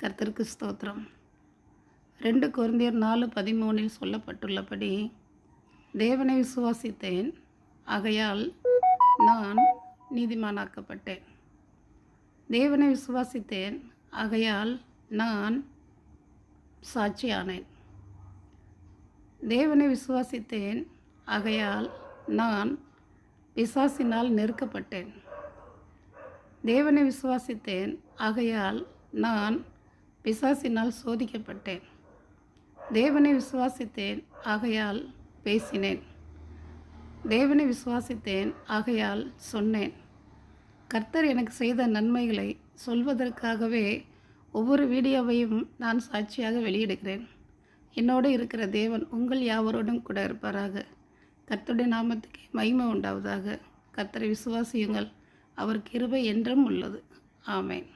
கர்த்தருக்கு ஸ்தோத்திரம். 2 கொரிந்தியர் 4:13 சொல்லப்பட்டுள்ளபடி, தேவனை விசுவாசித்தேன், ஆகையால் நான் நீதிமானாக்கப்பட்டேன். தேவனை விசுவாசித்தேன், ஆகையால் நான் சாட்சியானேன். தேவனை விசுவாசித்தேன், ஆகையால் நான் பிசாசினால் நெருக்கப்பட்டேன். தேவனை விசுவாசித்தேன், ஆகையால் நான் பிசாசினால் சோதிக்கப்பட்டேன். தேவனை விசுவாசித்தேன், ஆகையால் பேசினேன். தேவனை விசுவாசித்தேன், ஆகையால் சொன்னேன். கர்த்தர் எனக்கு செய்த நன்மைகளை சொல்வதற்காகவே ஒவ்வொரு வீடியோவையும் நான் சாட்சியாக வெளியிடுகிறேன். என்னோடு இருக்கிற தேவன் உங்கள் யாவரோடும் கூட இருப்பாராக. கர்த்தருடைய நாமத்துக்கு மகிமை உண்டாவதாக. கர்த்தரை விசுவாசியுங்கள், அவர் கிருபை என்றும் உள்ளது. ஆமென்.